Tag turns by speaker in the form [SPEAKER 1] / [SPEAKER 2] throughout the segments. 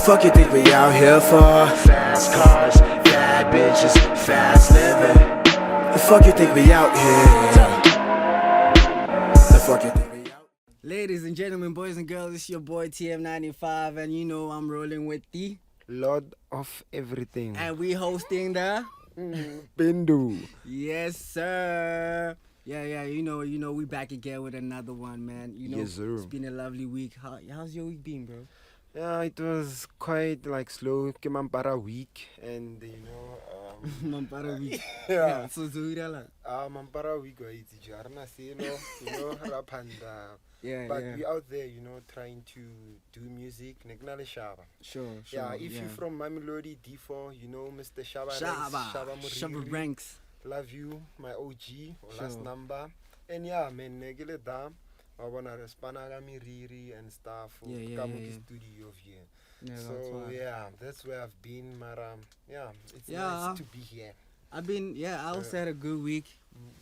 [SPEAKER 1] fuck you think we out here for? Fast cars, bad bitches, fast living. The fuck you think we out here? The fuck you think we out?
[SPEAKER 2] Ladies and gentlemen, boys and girls, it's your boy TM95, and you know I'm rolling with the
[SPEAKER 3] Lord of everything.
[SPEAKER 2] and we hosting the
[SPEAKER 3] BENDO.
[SPEAKER 2] Yes, sir. Yeah, you know, we back again with another one, man. You know,
[SPEAKER 3] Yes, sir.
[SPEAKER 2] It's been a lovely week. How's your week been, bro?
[SPEAKER 3] Yeah, it was quite like slow. Kemampara week, and
[SPEAKER 2] Mampara week.
[SPEAKER 3] yeah.
[SPEAKER 2] So Zuirala.
[SPEAKER 3] Mampara week it's Jarna Selo, Rapanda.
[SPEAKER 2] Yeah,
[SPEAKER 3] But
[SPEAKER 2] yeah.
[SPEAKER 3] we out there, trying to do music. Negnale Shaba.
[SPEAKER 2] Sure.
[SPEAKER 3] Yeah, if you're from Mamelodi D4, Mr. Shaba.
[SPEAKER 2] Shaba Ranks.
[SPEAKER 3] Love you, my OG, or last
[SPEAKER 2] Sure.
[SPEAKER 3] number. And yeah, man, negele da. I wanna respond Riri and stuff for
[SPEAKER 2] Yeah.
[SPEAKER 3] studio here.
[SPEAKER 2] Yeah, that's
[SPEAKER 3] So
[SPEAKER 2] why.
[SPEAKER 3] yeah, that's where I've been. Mara, yeah, it's
[SPEAKER 2] Yeah.
[SPEAKER 3] nice to be here.
[SPEAKER 2] I also had a good week.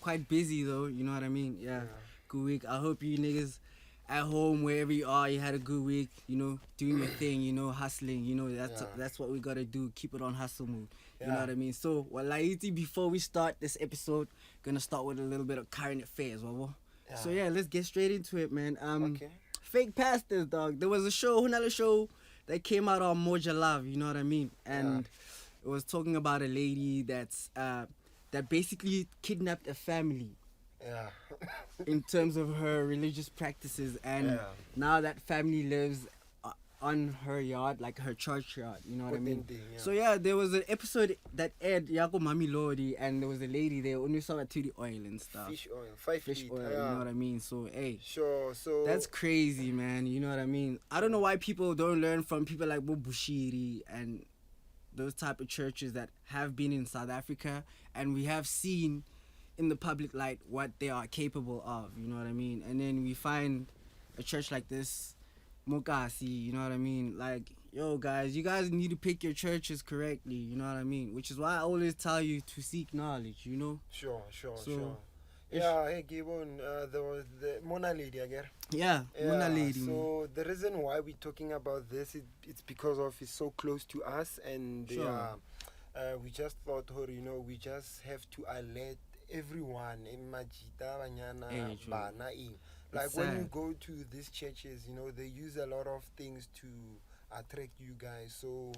[SPEAKER 2] Quite busy though, you know what I mean? Yeah. Good week. I hope you niggas at home, wherever you are, you had a good week, doing your thing, hustling, that's what we gotta do, keep it on hustle mode. You know what I mean? So, Walaiti, before we start this episode, gonna start with a little bit of current affairs, wabo.
[SPEAKER 3] Yeah.
[SPEAKER 2] So yeah, let's get straight into it, man.
[SPEAKER 3] Okay.
[SPEAKER 2] Fake pastors, dog. There was another show that came out on Moja Love, you know what I mean? And it was talking about a lady that basically kidnapped a family.
[SPEAKER 3] Yeah.
[SPEAKER 2] In terms of her religious practices, and now that family lives on her yard, like her church yard, you know what I mean? So yeah, there was an episode that aired Yako Mami Lodi, and there was a lady there only saw that to the oil and stuff.
[SPEAKER 3] Fish oil, 5
[SPEAKER 2] Fish
[SPEAKER 3] feet.
[SPEAKER 2] oil, you know what I mean? So hey,
[SPEAKER 3] Sure. So
[SPEAKER 2] that's crazy, man. You know what I mean? I don't know why people don't learn from people like Bushiri and those type of churches that have been in South Africa, and we have seen in the public light what they are capable of, you know what I mean? And then we find a church like this, Mokasi, you know what I mean? Like, yo guys, you guys need to pick your churches correctly, you know what I mean? Which is why I always tell you to seek knowledge, you know?
[SPEAKER 3] Sure.
[SPEAKER 2] So,
[SPEAKER 3] Yeah, hey Gibbon, there was the Mona lady again.
[SPEAKER 2] Yeah, Mona lady.
[SPEAKER 3] So the reason why we're talking about this, it's because of it's so close to us, and we just thought, we just have to alert everyone in Majita, Banyana, Bana, like when you go to these churches, they use a lot of things to attract you guys. So,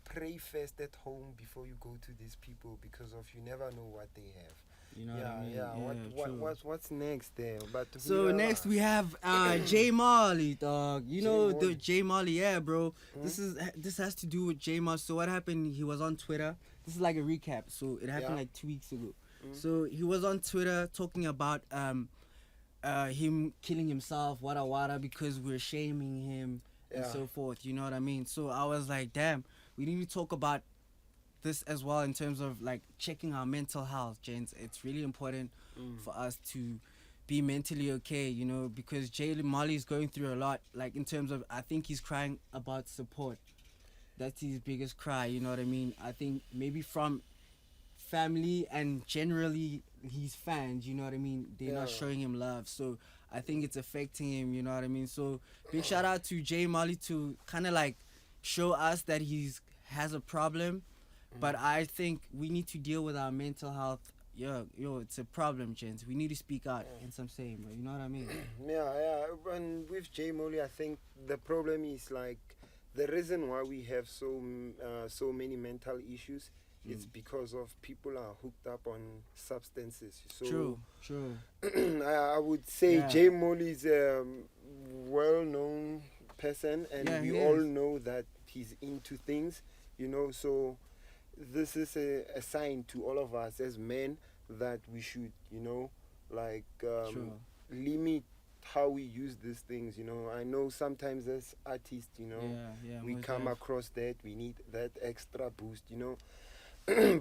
[SPEAKER 3] pray first at home before you go to these people, because of you never know what they have.
[SPEAKER 2] You know what I mean?
[SPEAKER 3] What's next there? But
[SPEAKER 2] so next we have J Marley, dog. The J Marley, yeah, bro. This has to do with J Marley. So what happened? He was on Twitter. This is like a recap. So it happened like 2 weeks ago. So he was on Twitter talking about him killing himself, wada, because we're shaming him and so forth. You know what I mean? So I was like, damn, we need to talk about this as well in terms of like checking our mental health, gents. It's really important for us to be mentally okay, because J Marley is going through a lot, like in terms of, I think he's crying about support. That's his biggest cry, you know what I mean? I think maybe from family and generally his fans, you know what I mean? They're not showing him love. So I think it's affecting him, you know what I mean? So big shout out to J Marley to kind of like show us that he's has a problem. But I think we need to deal with our mental health. Yo, it's a problem, gents. We need to speak out in some saying, bro. You know what I mean?
[SPEAKER 3] Yeah. And with J Molly, I think the problem is like the reason why we have so many mental issues. It's because of people are hooked up on substances. So
[SPEAKER 2] True.
[SPEAKER 3] I would say J Molly is a well-known person, and we all know that he's into things, So this is a sign to all of us as men that we should, limit how we use these things. I know sometimes as artists, we come across that we need that extra boost,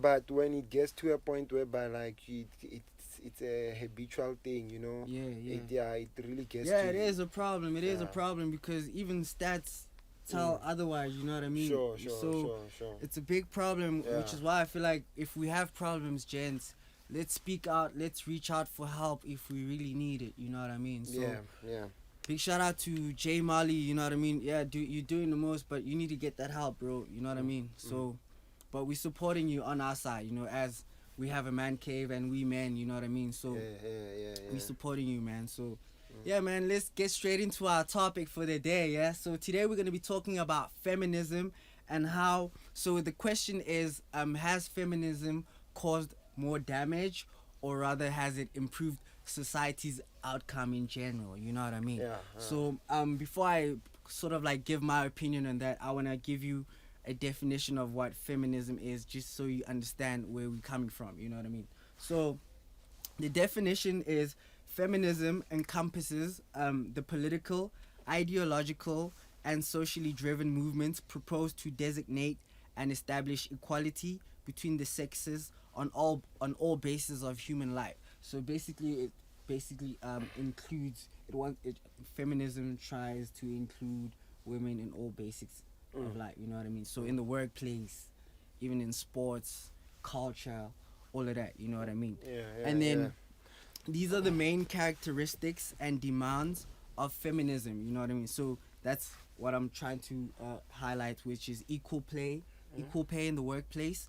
[SPEAKER 3] But when it gets to a point whereby like it's a habitual thing, it really gets to
[SPEAKER 2] it is a problem. It is a problem because even stats tell otherwise, you know what I mean?
[SPEAKER 3] Sure.
[SPEAKER 2] It's a big problem, which is why I feel like if we have problems, gents, let's speak out, let's reach out for help if we really need it, you know what I mean? So, big shout out to Jay Marley. You know what I mean? Yeah, you're doing the most, but you need to get that help, bro. You know what I mean? So, but we supporting you on our side. You know, as we have a man cave and we men. You know what I mean? So we supporting you, man. So. Yeah, man, let's get straight into our topic for the day, yeah? So today we're going to be talking about feminism and how... So the question is, has feminism caused more damage, or rather has it improved society's outcome in general? You know what I mean?
[SPEAKER 3] Yeah.
[SPEAKER 2] So before I sort of like give my opinion on that, I want to give you a definition of what feminism is, just so you understand where we're coming from, you know what I mean? So the definition is... Feminism encompasses the political, ideological, and socially driven movements proposed to designate and establish equality between the sexes on all bases of human life. So basically, it includes feminism tries to include women in all basics of life. You know what I mean? So in the workplace, even in sports, culture, all of that. You know what I mean? And then. These are the main characteristics and demands of feminism, you know what I mean? So that's what I'm trying to highlight, which is equal pay in the workplace,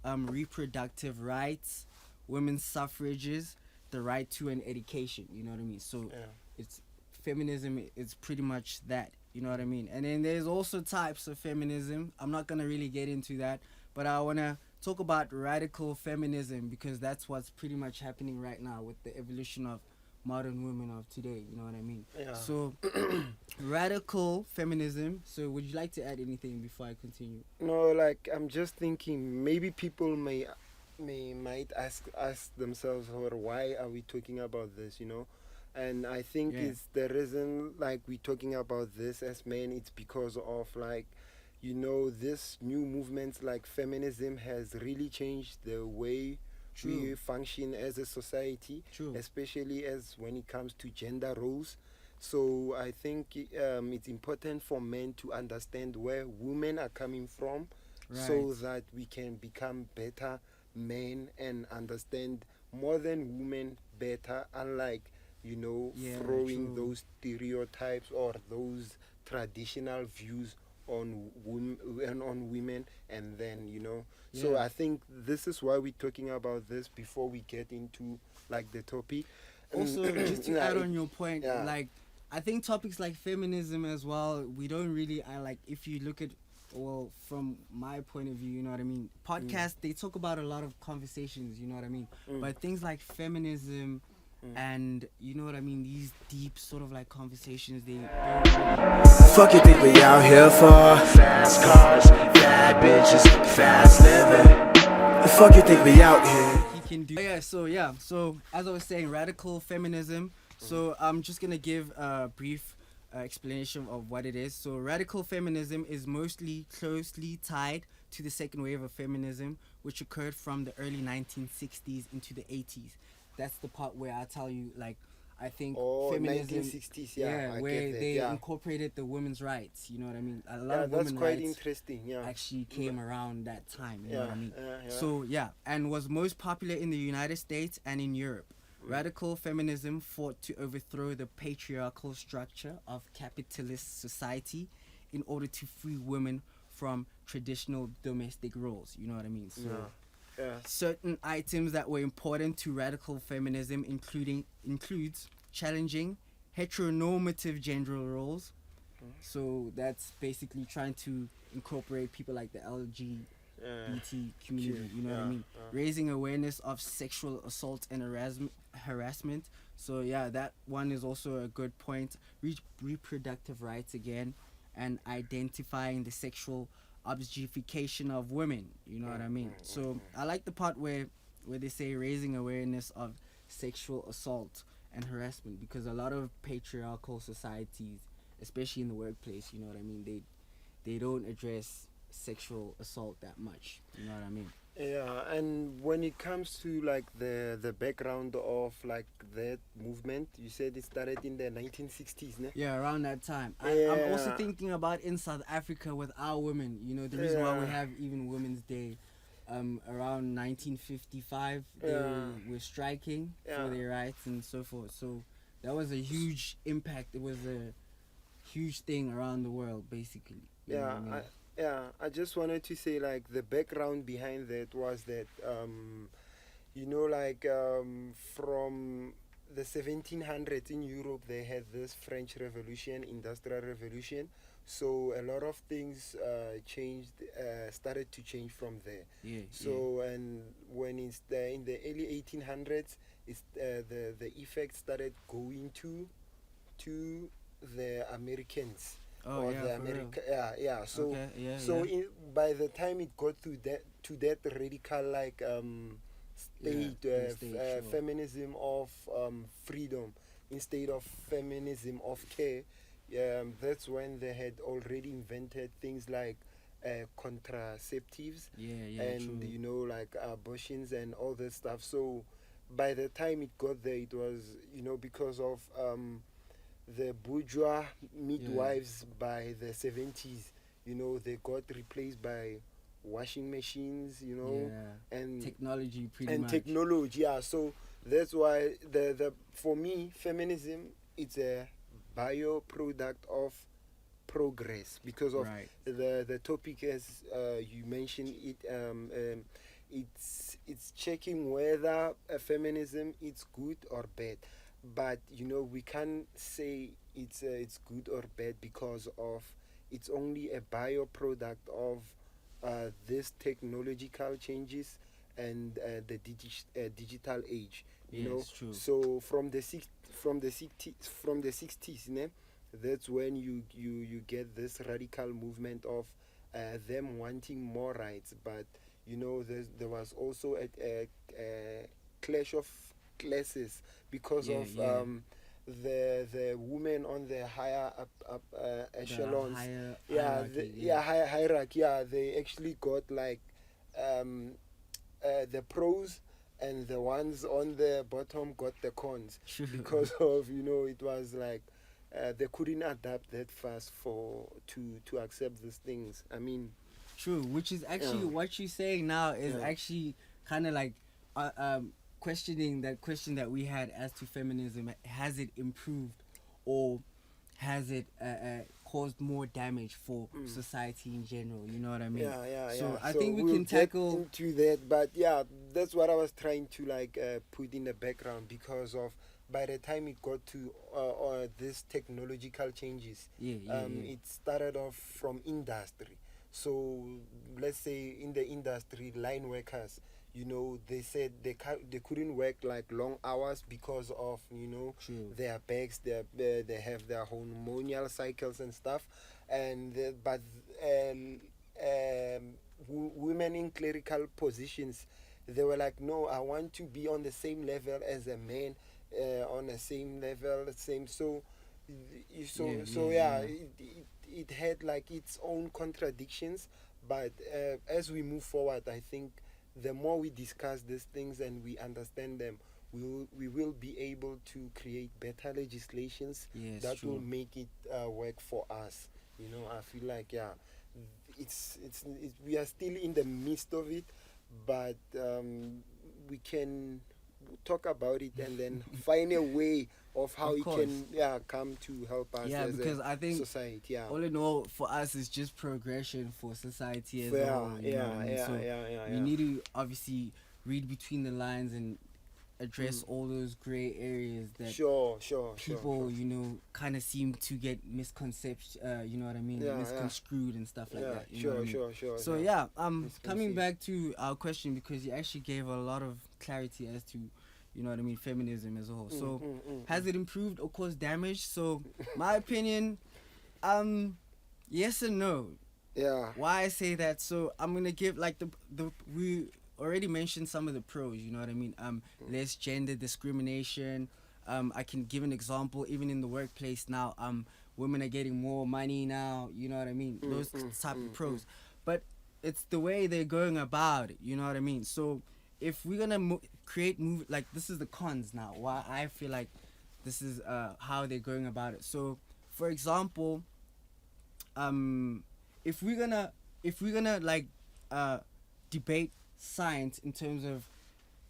[SPEAKER 2] reproductive rights, women's suffrages, the right to an education, you know what I mean? So it's feminism is pretty much that, you know what I mean? And then there's also types of feminism. I'm not going to really get into that, but I want to talk about radical feminism, because that's what's pretty much happening right now with the evolution of modern women of today, you know what I mean? So radical feminism. So would you like to add anything before I continue?
[SPEAKER 3] No, like I'm just thinking maybe people might ask themselves, or why are we talking about this, you know? And I think it's the reason like we're talking about this as men, it's because of like, you know, this new movement like feminism has really changed the way we function as a society, especially as when it comes to gender roles. So I think it's important for men to understand where women are coming from, so that we can become better men and understand modern women better, unlike, you know, throwing those stereotypes or those traditional views on women, and then, you know. So I think this is why we're talking about this before we get into like the topic.
[SPEAKER 2] Also, just to add on your point, like I think topics like feminism as well, we don't really, if you look at, well, from my point of view, you know what I mean, podcasts, they talk about a lot of conversations, you know what I mean, but things like feminism and, you know what I mean, these deep sort of like conversations, they
[SPEAKER 1] fuck you think we out here for? Fast cars, bad bitches, fast living. The fuck you think we out here?
[SPEAKER 2] He can do. So as I was saying, radical feminism. So I'm just gonna give a brief explanation of what it is. So radical feminism is mostly closely tied to the second wave of feminism, which occurred from the early 1960s into the 80s. That's the part where I tell you, like, I think feminism,
[SPEAKER 3] 1960s,
[SPEAKER 2] where they incorporated the women's rights. You know what I mean? A lot of
[SPEAKER 3] that's
[SPEAKER 2] women's
[SPEAKER 3] quite
[SPEAKER 2] rights
[SPEAKER 3] interesting.
[SPEAKER 2] actually came around that time. You know what I mean? So and was most popular in the United States and in Europe. Radical feminism fought to overthrow the patriarchal structure of capitalist society in order to free women from traditional domestic roles. You know what I mean? So. Certain items that were important to radical feminism includes challenging heteronormative gender roles. So that's basically trying to incorporate people like the LGBT community, you know what I mean? Raising awareness of sexual assault and harassment. So that one is also a good point. Reproductive rights again, and identifying the sexual objectification of women, you know what I mean? So I like the part where they say raising awareness of sexual assault and harassment, because a lot of patriarchal societies, especially in the workplace, you know what I mean, they don't address sexual assault that much, you know what I mean?
[SPEAKER 3] Yeah, and when it comes to like the background of like that movement, you said it started in the 1960s, ne?
[SPEAKER 2] Yeah, around that time. I'm also thinking about in South Africa with our women, you know, the reason why we have even Women's Day. Around 1955, they were striking for their rights and so forth. So that was a huge impact. It was a huge thing around the world, basically. You know what I mean?
[SPEAKER 3] I just wanted to say like the background behind that was that you know, like from the 1700s in Europe, they had this French Revolution, Industrial Revolution. So a lot of things changed, started to change from there.
[SPEAKER 2] Yeah.
[SPEAKER 3] So and when it's in the early 1800s, it's the effect started going to the Americans.
[SPEAKER 2] Oh,
[SPEAKER 3] Or
[SPEAKER 2] yeah,
[SPEAKER 3] the
[SPEAKER 2] for real.
[SPEAKER 3] yeah. So
[SPEAKER 2] Okay, yeah,
[SPEAKER 3] so
[SPEAKER 2] yeah.
[SPEAKER 3] by the time it got to that radical like state,
[SPEAKER 2] sure.
[SPEAKER 3] feminism of freedom instead of feminism of care, that's when they had already invented things like contraceptives
[SPEAKER 2] Yeah,
[SPEAKER 3] and
[SPEAKER 2] true.
[SPEAKER 3] you know, like abortions and all that stuff. So by the time it got there, it was, you know, because of the bourgeois midwives by the 70s, you know, they got replaced by washing machines, you know,
[SPEAKER 2] Yeah.
[SPEAKER 3] and
[SPEAKER 2] Technology, pretty
[SPEAKER 3] and
[SPEAKER 2] much.
[SPEAKER 3] technology. Yeah, so that's why the for me, feminism, it's a byproduct of progress because of
[SPEAKER 2] Right.
[SPEAKER 3] the topic, as you mentioned it. It's checking whether feminism is good or bad, but you know, we can't say it's good or bad because of it's only a byproduct of these technological changes and digital age, you
[SPEAKER 2] Yeah,
[SPEAKER 3] know.
[SPEAKER 2] it's true.
[SPEAKER 3] So from the 60s, ne, that's when you get this radical movement of them wanting more rights. But you know, there was also a clash of classes because
[SPEAKER 2] Yeah,
[SPEAKER 3] of
[SPEAKER 2] yeah.
[SPEAKER 3] the women on the higher up
[SPEAKER 2] The
[SPEAKER 3] echelons.
[SPEAKER 2] higher
[SPEAKER 3] Yeah,
[SPEAKER 2] hierarchy. Yeah.
[SPEAKER 3] higher hierarchy. Yeah, they actually got like um the pros, and the ones on the bottom got the cons
[SPEAKER 2] True.
[SPEAKER 3] because of, you know, it was like they couldn't adapt that fast to accept these things. I mean,
[SPEAKER 2] True, which is actually
[SPEAKER 3] Yeah.
[SPEAKER 2] what you're saying now is
[SPEAKER 3] Yeah.
[SPEAKER 2] actually kind of like questioning that question that we had as to feminism. Has it improved or has it caused more damage for society in general? You know what I mean?
[SPEAKER 3] yeah.
[SPEAKER 2] So I
[SPEAKER 3] So
[SPEAKER 2] think we
[SPEAKER 3] we'll
[SPEAKER 2] can
[SPEAKER 3] get
[SPEAKER 2] tackle.
[SPEAKER 3] into that, but yeah, that's what I was trying to like put in the background because of by the time it got to this technological changes,
[SPEAKER 2] Yeah.
[SPEAKER 3] it started off from industry. So let's say in the industry, line workers, you know, they said they couldn't work like long hours because of, you know,
[SPEAKER 2] True.
[SPEAKER 3] their backs, they have their hormonal cycles and stuff, and but women in clerical positions, they were like, no, I want to be on the same level as a man, on the same level, same. So
[SPEAKER 2] Yeah.
[SPEAKER 3] it had like its own contradictions, but as we move forward, I think the more we discuss these things and we understand them, we will be able to create better legislations
[SPEAKER 2] Yes,
[SPEAKER 3] that will
[SPEAKER 2] true.
[SPEAKER 3] make it work for us. You know, I feel like, yeah, we are still in the midst of it, but we can talk about it and then find a way of how
[SPEAKER 2] Of
[SPEAKER 3] it
[SPEAKER 2] course.
[SPEAKER 3] can come to help us
[SPEAKER 2] Yeah,
[SPEAKER 3] as
[SPEAKER 2] because
[SPEAKER 3] a
[SPEAKER 2] I think
[SPEAKER 3] society. Yeah.
[SPEAKER 2] all in all, for us, it's just progression for society as a
[SPEAKER 3] Yeah,
[SPEAKER 2] whole. You know what I mean? So we need to obviously read between the lines and address all those gray areas that
[SPEAKER 3] Sure.
[SPEAKER 2] people, you know, kind of seem to get you know what I mean,
[SPEAKER 3] Yeah.
[SPEAKER 2] misconstrued and stuff like
[SPEAKER 3] Yeah,
[SPEAKER 2] that. You know what I mean?
[SPEAKER 3] sure.
[SPEAKER 2] So
[SPEAKER 3] yeah.
[SPEAKER 2] coming
[SPEAKER 3] Misconceived.
[SPEAKER 2] back to our question, because you actually gave a lot of clarity as to, you know what I mean, feminism as a whole. So has it improved or caused damage? So my opinion, yes and no.
[SPEAKER 3] Yeah.
[SPEAKER 2] Why I say that? So I'm gonna give like the we already mentioned some of the pros. You know what I mean? Less gender discrimination. I can give an example. Even in the workplace now, women are getting more money now. You know what I mean? Those type of pros. But it's the way they're going about it. You know what I mean? So if we're gonna create move like this is the cons now. Why I feel like this is how they're going about it. So for example, if we're gonna like debate science in terms of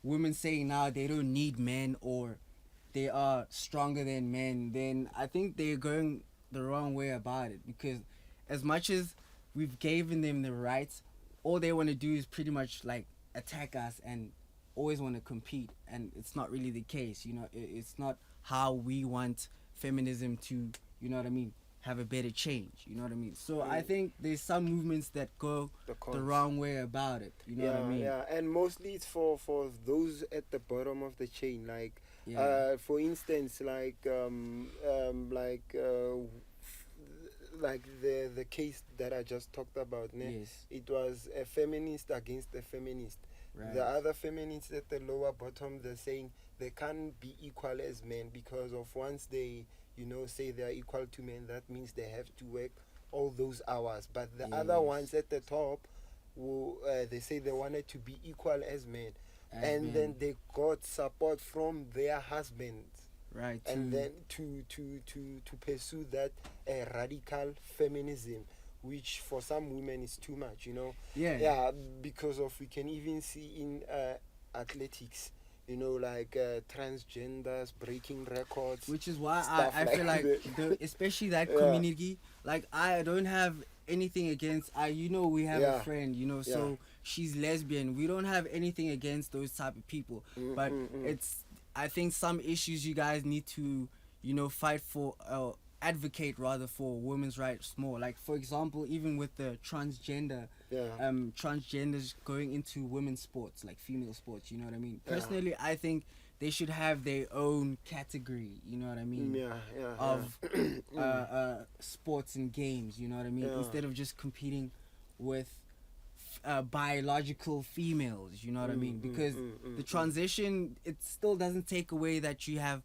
[SPEAKER 2] women saying now they don't need men, or they are stronger than men, then I think they're going the wrong way about it, because as much as we've given them the rights, all they want to do is pretty much like attack us and always want to compete, and it's not really the case. It's not how we want feminism to, you know what I mean, have a better change, you know what I mean. So I think there's some movements that go the wrong way about it, you know what I mean.
[SPEAKER 3] Yeah, and mostly it's for those at the bottom of the chain, like for instance, like the case that I just talked about,
[SPEAKER 2] Yes.
[SPEAKER 3] it was a feminist against a feminist.
[SPEAKER 2] Right.
[SPEAKER 3] The other feminists at the lower bottom, they're saying they can't be equal as men, because of once they, say they're equal to men, that means they have to work all those hours. But the other ones at the top, they say they wanted to be equal as men. Then they got support from their husbands.
[SPEAKER 2] Right.
[SPEAKER 3] And then to pursue that radical feminism, which for some women is too much,
[SPEAKER 2] Yeah,
[SPEAKER 3] because of, we can even see in athletics, like transgenders breaking records,
[SPEAKER 2] which is why I
[SPEAKER 3] stuff
[SPEAKER 2] feel like especially that community, like I don't have anything against, we have a friend, so she's lesbian. We don't have anything against those type of people, but it's, I think some issues you guys need to, fight for, advocate rather, for women's rights more. Like, for example, even with the transgenders going into women's sports, like female sports, you know what I mean. Personally, I think they should have their own category, you know what I mean, of sports and games, you know what I mean, instead of just competing with biological females, you know what I mean, because the transition, it still doesn't take away that you have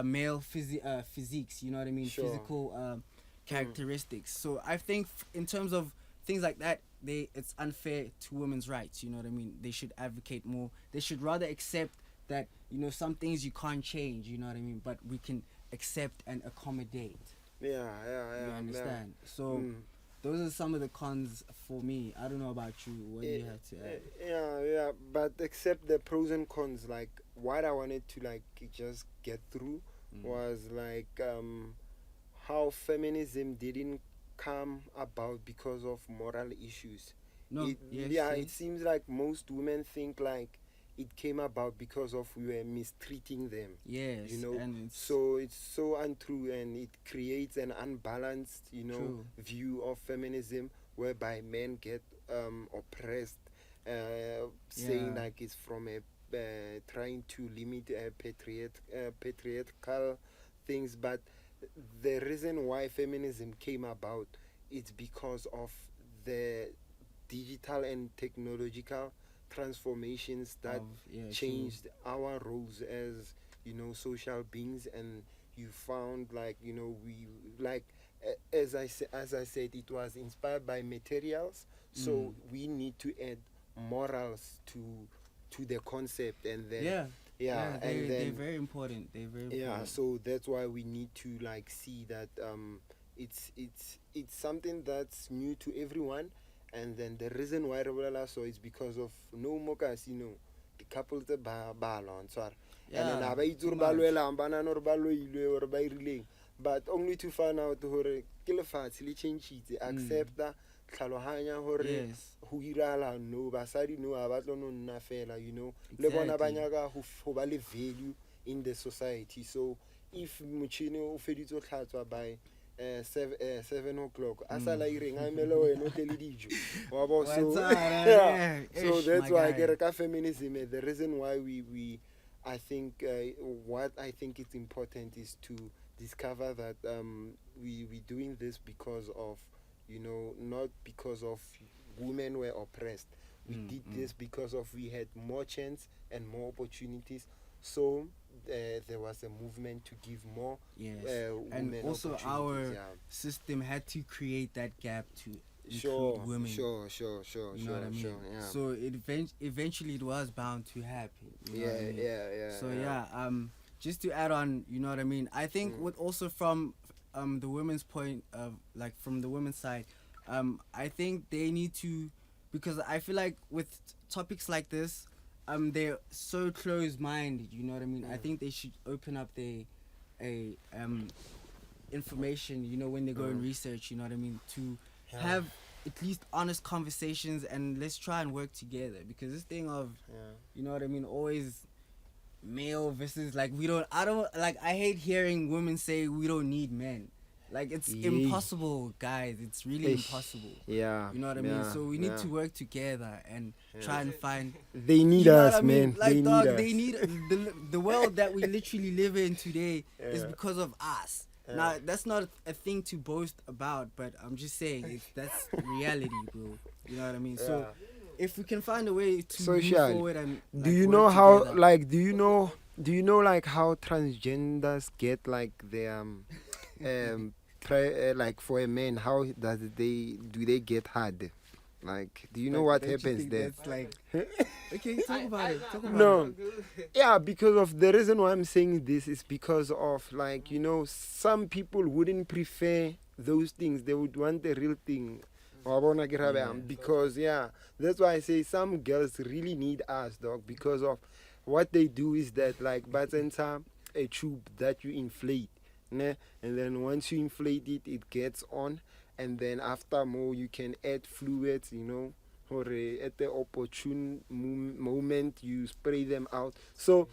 [SPEAKER 2] male physiques, you know what I mean, physical characteristics. So I think in terms of things like that, it's unfair to women's rights, you know what I mean. They should advocate more. They should rather accept that, some things you can't change, you know what I mean, but we can accept and accommodate. You understand? So those are some of the cons for me. I don't know about you. What do you have to add?
[SPEAKER 3] But except the pros and cons, like what I wanted to like just get through was like how feminism didn't come about because of moral issues. It seems like most women think like it came about because of we were mistreating them.
[SPEAKER 2] Yes, and
[SPEAKER 3] so it's so untrue, and it creates an unbalanced, view of feminism, whereby men get oppressed, saying like it's from a trying to limit patriarchal things. But the reason why feminism came about, it's because of the digital and technological transformations that changed our roles as social beings. And you found like we like as I said, it was inspired by materials, so we need to add morals to the concept. And then they're
[SPEAKER 2] very important.
[SPEAKER 3] So that's why we need to like see that it's something that's new to everyone. And then the reason why Rebola so is because of no more casino, the couple the balance and then but only to find out hore ke lefatshe change it, accept that tlhalohanya hore ho irala no basadi no a batlo no nna fela, le bona ba nyaka ho ba le value in the society. So if mochine o feditse tlhatswa by 7 o'clock asala ireng a mele wena o tle dijo wa bo. So so that's why I get a feminism. The reason why we I think what I think it's important is to discover that we doing this because of not because of women were oppressed. We did this because of we had more chance and more opportunities. So there was a movement to give more women,
[SPEAKER 2] and also our system had to create that gap to include women.
[SPEAKER 3] Sure.
[SPEAKER 2] You know what I mean? So it eventually it was bound to happen. So just to add on, you know what I mean, I think with also from the women's point of like from the women's side, I think they need to, because I feel like with topics like this, they're so close-minded. You know what I mean? I think they should open up information. You know, when they go and research. You know what I mean? To have at least honest conversations, and let's try and work together, because this thing of you know what I mean, always male versus like I hate hearing women say we don't need men. Like, it's impossible, guys. It's really impossible.
[SPEAKER 3] Yeah.
[SPEAKER 2] You know what I mean? So we need to work together and try and find.
[SPEAKER 3] They need
[SPEAKER 2] you know
[SPEAKER 3] us,
[SPEAKER 2] what I mean?
[SPEAKER 3] man.
[SPEAKER 2] Like,
[SPEAKER 3] they
[SPEAKER 2] dog,
[SPEAKER 3] need us.
[SPEAKER 2] they need the world that we literally live in today is because of us. Now, that's not a thing to boast about, but I'm just saying that's reality, bro. You know what I mean? So if we can find a way to move forward and
[SPEAKER 3] do you
[SPEAKER 2] work
[SPEAKER 3] know how
[SPEAKER 2] together.
[SPEAKER 3] like do you know like how transgenders get like their like for a man, how do they get hard? Like, do you know what happens there?
[SPEAKER 2] That's like, okay, talk about it.
[SPEAKER 3] No, yeah, because of the reason why I'm saying this is because of, like, you know, some people wouldn't prefer those things. They would want the real thing. Because that's why I say some girls really need us, dog, because of what they do is that, like, buttons are a tube that you inflate, né? And then once you inflate it, it gets on. And then after more, you can add fluids, you know, or at the opportune moment, you spray them out. So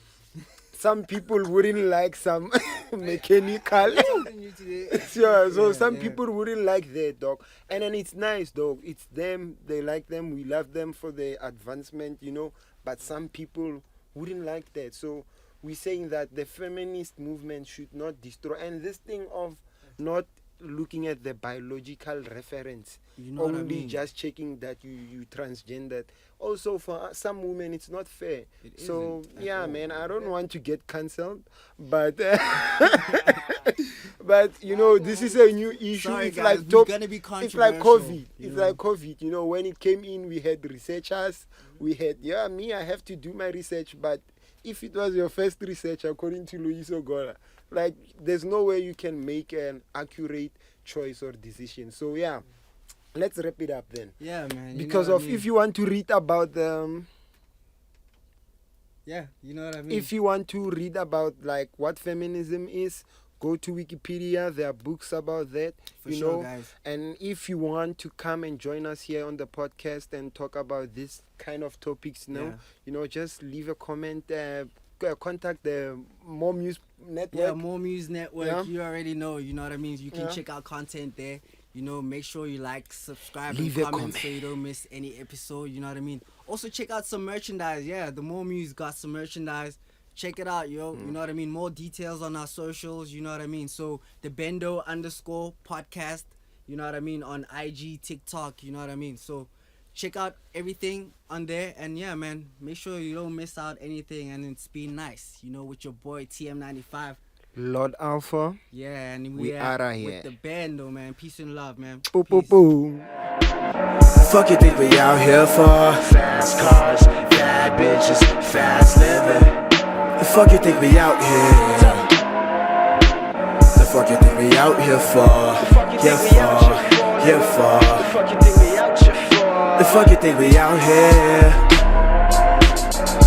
[SPEAKER 3] some people wouldn't like some mechanical. So some people wouldn't like that, dog. And then it's nice, dog. It's them. They like them. We love them for their advancement, you know. But some people wouldn't like that. So we're saying that the feminist movement should not destroy. And this thing of not looking at the biological reference,
[SPEAKER 2] you know
[SPEAKER 3] only
[SPEAKER 2] what I mean?
[SPEAKER 3] just checking that you transgendered. Also, for some women, it's not fair. So yeah, man, I don't want to get cancelled, but but you know, this is a new issue.
[SPEAKER 2] Sorry,
[SPEAKER 3] it's
[SPEAKER 2] guys,
[SPEAKER 3] like
[SPEAKER 2] we're gonna be
[SPEAKER 3] it's like
[SPEAKER 2] controversial,
[SPEAKER 3] COVID.
[SPEAKER 2] you
[SPEAKER 3] It's
[SPEAKER 2] know?
[SPEAKER 3] like COVID. You know, when it came in, we had researchers. We had I have to do my research, but if it was your first research, according to Luis Ogola, like, there's no way you can make an accurate choice or decision. So yeah, let's wrap it up then.
[SPEAKER 2] Yeah, man.
[SPEAKER 3] Because if you want to read about them,
[SPEAKER 2] yeah, you know what I mean.
[SPEAKER 3] if you want to read about like what feminism is, go to Wikipedia. There are books about that.
[SPEAKER 2] For
[SPEAKER 3] you
[SPEAKER 2] sure,
[SPEAKER 3] know.
[SPEAKER 2] guys.
[SPEAKER 3] And if you want to come and join us here on the podcast and talk about this kind of topics, you know, just leave a comment. Contact the More Muse Network.
[SPEAKER 2] Yeah, More Muse Network.
[SPEAKER 3] Yeah.
[SPEAKER 2] You already know. You know what I mean. You can check out content there. You know, make sure you like, subscribe,
[SPEAKER 3] Leave
[SPEAKER 2] and
[SPEAKER 3] a
[SPEAKER 2] comment
[SPEAKER 3] comment.
[SPEAKER 2] so you don't miss any episode. You know what I mean. Also, check out some merchandise. Yeah, the More Muse got some merchandise. Check it out, yo. You know what I mean. More details on our socials. You know what I mean. So the Bendo _podcast. You know what I mean, on IG, TikTok. You know what I mean. So check out everything on there, and yeah, man, make sure you don't miss out anything, and it's been nice, you know, with your boy TM95.
[SPEAKER 3] Lord Alpha.
[SPEAKER 2] Yeah, and
[SPEAKER 3] We outta here.
[SPEAKER 2] with the bando, man. Peace and love, man.
[SPEAKER 3] Boo, boo,
[SPEAKER 2] Peace.
[SPEAKER 3] boo.
[SPEAKER 1] The fuck you think we out here for? Fast cars, bad bitches, fast living. The fuck you think we out here? The fuck you think we out here for? Here for, here for. The fuck you think we out here for? The fuck you think we out here?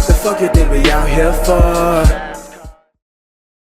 [SPEAKER 1] The fuck you think we out here for?